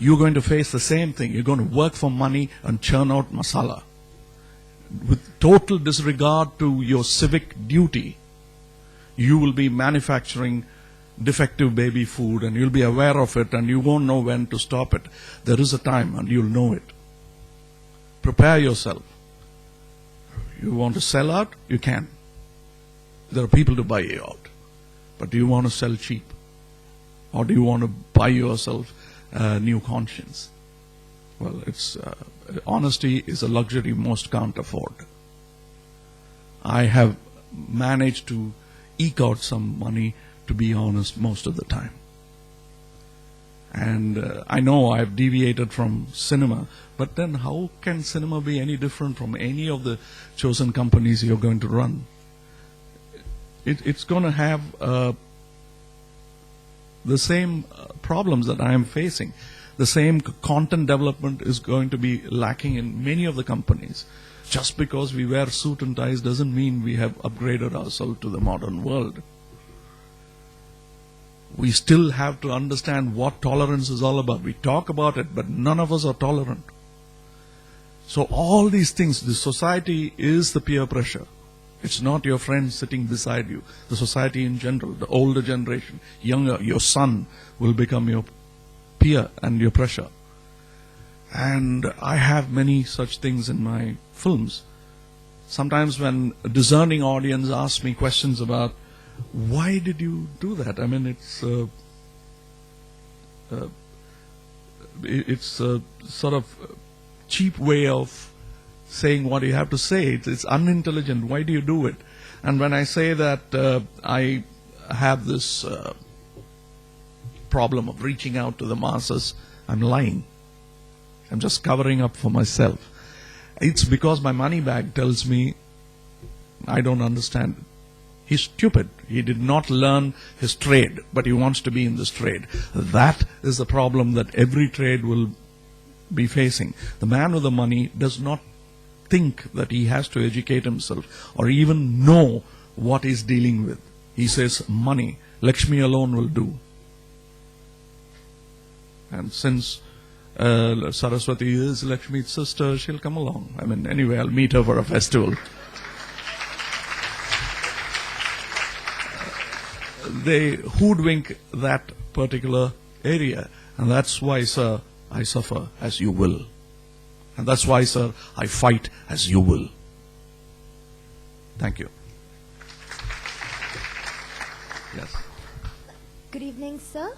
you're going to face the same thing. You're going to work for money and churn out masala with total disregard to your civic duty. You will be manufacturing defective baby food, and you'll be aware of it, and you won't know when to stop it. There is a time, and you'll know it. Prepare yourself. You want to sell out? You can. There are people to buy you out. But do you want to sell cheap? Or do you want to buy yourself a new conscience? Well, honesty is a luxury most can't afford. I have managed to eke out some money to be honest most of the time. And I know I've deviated from cinema, but then how can cinema be any different from any of the chosen companies you're going to run? It's going to have the same problems that I am facing. The same content development is going to be lacking in many of the companies. Just because we wear suit and ties doesn't mean we have upgraded ourselves to the modern world. We still have to understand what tolerance is all about. We talk about it, but none of us are tolerant. So all these things, the society is the peer pressure. It's not your friend sitting beside you. The society in general, the older generation, younger, your son will become your peer and your pressure. And I have many such things in my films. Sometimes when a discerning audience asks me questions about, why did you do that? I mean, it's a sort of cheap way of saying what you have to say. It's unintelligent. Why do you do it? And when I say that I have this problem of reaching out to the masses, I'm lying. I'm just covering up for myself. It's because my money bag tells me I don't understand it. He's stupid. He did not learn his trade, but he wants to be in this trade. That is the problem that every trade will be facing. The man with the money does not think that he has to educate himself or even know what he's dealing with. He says, money, Lakshmi alone will do. And since Saraswati is Lakshmi's sister, she'll come along. I mean, anyway, I'll meet her for a festival. They hoodwink that particular area. And that's why, sir, I suffer as you will. And that's why, sir, I fight as you will. Thank you. Yes. Good evening, sir.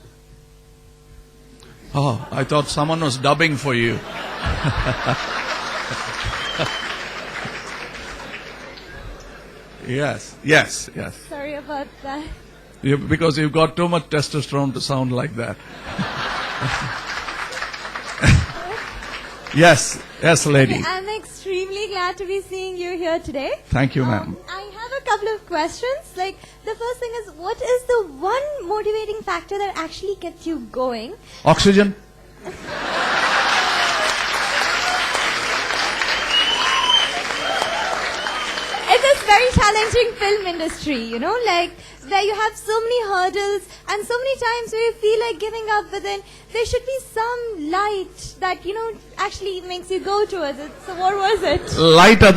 Oh, I thought someone was dubbing for you. Yes. Sorry about that. Because you've got too much testosterone to sound like that. Yes, lady. I'm extremely glad to be seeing you here today. Thank you, ma'am. I have a couple of questions. Like, the first thing is, what is the one motivating factor that actually gets you going? Oxygen. It's a very challenging film industry, like where you have so many hurdles and so many times where you feel like giving up, but then there should be some light that, actually makes you go towards it. So what was it? Light at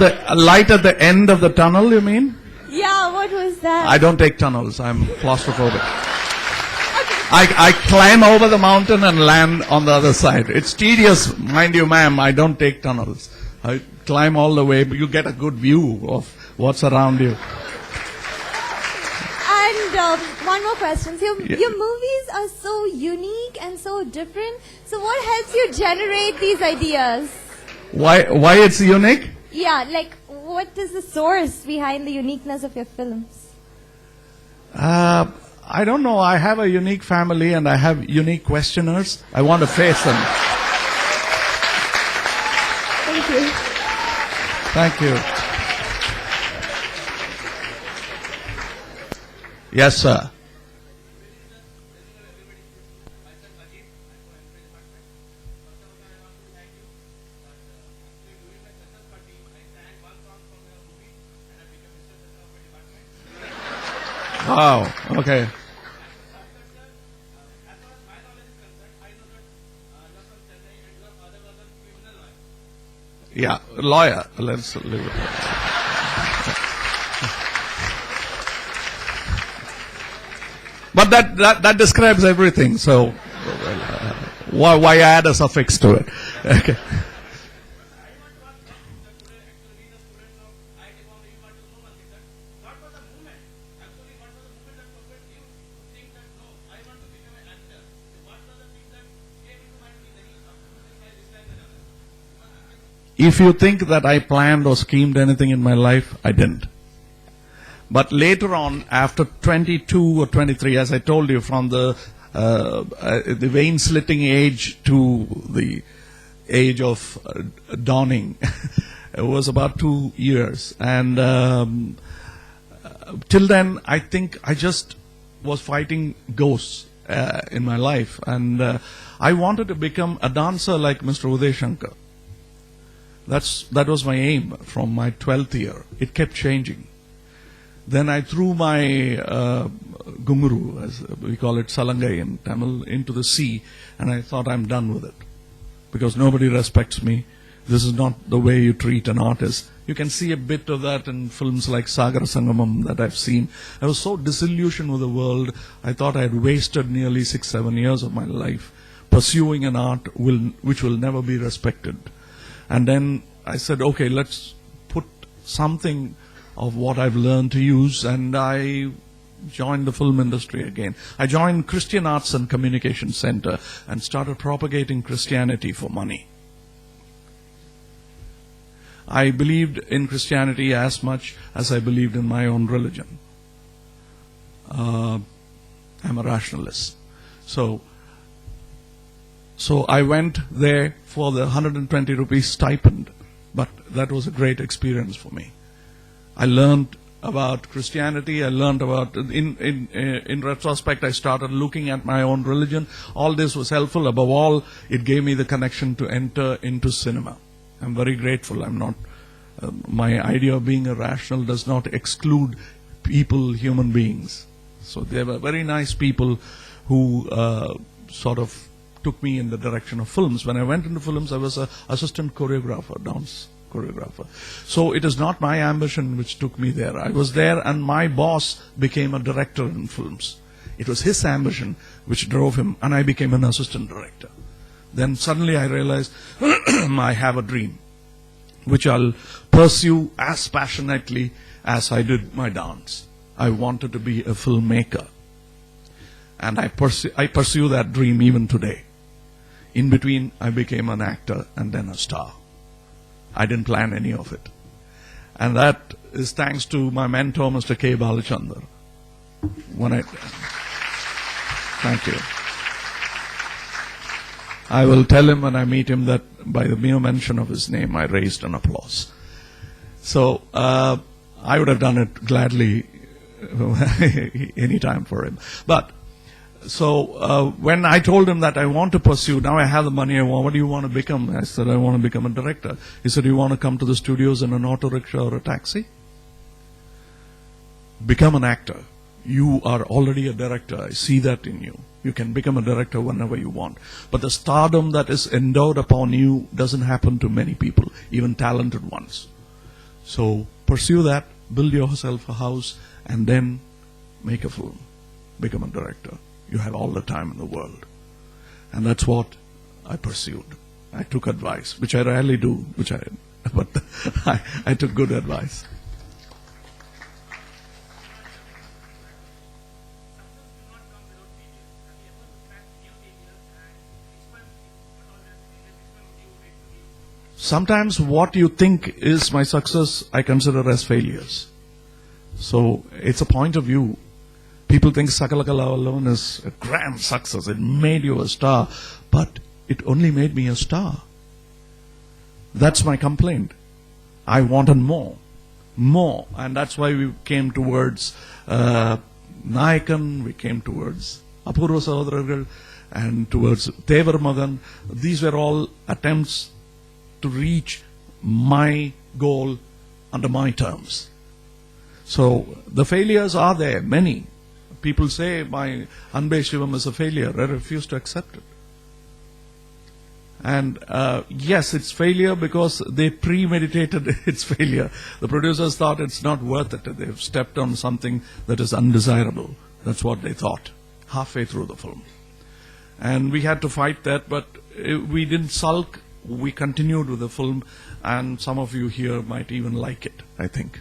the end of the tunnel, you mean? Yeah, what was that? I don't take tunnels. I'm claustrophobic. I climb over the mountain and land on the other side. It's tedious, mind you, ma'am. I don't take tunnels. I climb all the way, but you get a good view of what's around you. And one more question. So your movies are so unique and so different. So what helps you generate these ideas? Why it's unique? Yeah, like what is the source behind the uniqueness of your films? I don't know. I have a unique family and I have unique questioners. I want to face them. Thank you. Thank you. Yes, sir. Wow. Okay. Yeah, lawyer. Let's leave it. But that describes everything. So why add a suffix to it? Okay. If you think that I planned or schemed anything in my life, I didn't. But later on, after 22 or 23, as I told you, from the vein slitting age to the age of dawning, it was about 2 years. And till then, I think I just was fighting ghosts in my life. And I wanted to become a dancer like Mr. Uday Shankar. That was my aim from my 12th year. It kept changing. Then I threw my gunguru, as we call it salangai in Tamil, into the sea, and I thought I'm done with it. Because nobody respects me. This is not the way you treat an artist. You can see a bit of that in films like Sagar Sangamam that I've seen. I was so disillusioned with the world, I thought I had wasted nearly 6-7 years of my life pursuing an art which will never be respected. And then I said, okay, let's put something of what I've learned to use, and I joined the film industry again. I joined Christian Arts and Communication Center and started propagating Christianity for money. I believed in Christianity as much as I believed in my own religion. I'm a rationalist. So I went there for the 120 rupees stipend, but that was a great experience for me. I learned about Christianity. I learned about, in retrospect, I started looking at my own religion. All this was helpful. Above all, it gave me the connection to enter into cinema. I'm very grateful. I'm not, my idea of being a rational does not exclude people, human beings. So they were very nice people who sort of took me in the direction of films. When I went into films, I was an assistant choreographer, dance choreographer. So it is not my ambition which took me there. I was there and my boss became a director in films. It was his ambition which drove him, and I became an assistant director. Then suddenly I realized I have a dream which I'll pursue as passionately as I did my dance. I wanted to be a filmmaker. And I pursue that dream even today. In between, I became an actor and then a star. I didn't plan any of it. And that is thanks to my mentor, Mr. K. Balachandar. Thank you. I will tell him when I meet him that by the mere mention of his name, I raised an applause. So I would have done it gladly any time for him. But so when I told him that I want to pursue, now I have the money I want, what do you want to become? I said, I want to become a director. He said, you want to come to the studios in an auto rickshaw or a taxi? Become an actor. You are already a director. I see that in you. You can become a director whenever you want. But the stardom that is endowed upon you doesn't happen to many people, even talented ones. So pursue that, build yourself a house, and then make a film. Become a director. You have all the time in the world. And that's what I pursued. I took advice, which I rarely do, but I took good advice. Sometimes what you think is my success, I consider as failures. So it's a point of view. People think Sakalakala alone is a grand success. It made you a star. But it only made me a star. That's my complaint. I wanted more. More. And that's why we came towards Nayakan, we came towards Apurva Sahodarargal, and towards Tevar Magan. These were all attempts to reach my goal under my terms. So the failures are there, many. People say my Anbe Shivam is a failure. I refuse to accept it. And yes, it's failure because they premeditated its failure. The producers thought it's not worth it. They've stepped on something that is undesirable. That's what they thought halfway through the film. And we had to fight that, but we didn't sulk. We continued with the film, and some of you here might even like it, I think.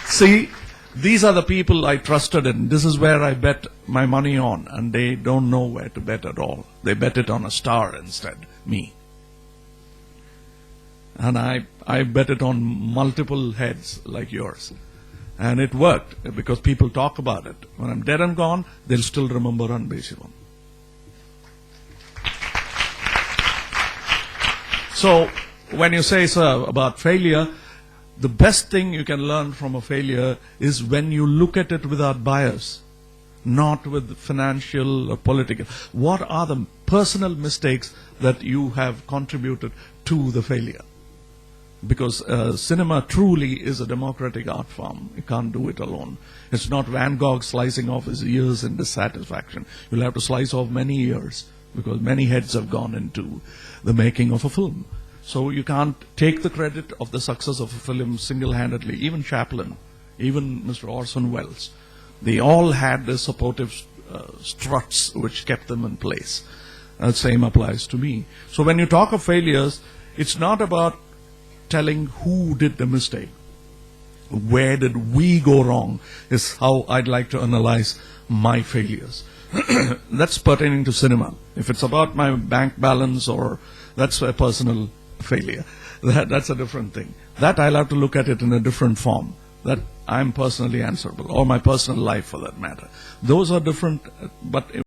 See, these are the people I trusted in. This is where I bet my money on, and they don't know where to bet at all. They bet it on a star instead, me. And I bet it on multiple heads like yours. And it worked, because people talk about it. When I'm dead and gone, they'll still remember Ranbir Shivam. So, when you say, sir, about failure, the best thing you can learn from a failure is when you look at it without bias, not with financial or political. What are the personal mistakes that you have contributed to the failure? Because cinema truly is a democratic art form. You can't do it alone. It's not Van Gogh slicing off his ears in dissatisfaction. You'll have to slice off many ears, because many heads have gone into the making of a film. So you can't take the credit of the success of a film single-handedly. Even Chaplin, even Mr. Orson Welles, they all had the supportive struts which kept them in place. The same applies to me. So when you talk of failures, it's not about telling who did the mistake. Where did we go wrong is how I'd like to analyze my failures. That's pertaining to cinema. If it's about my bank balance, or that's a personal failure, that's a different thing. That I'll have to look at it in a different form, that I'm personally answerable, or my personal life for that matter. Those are different, but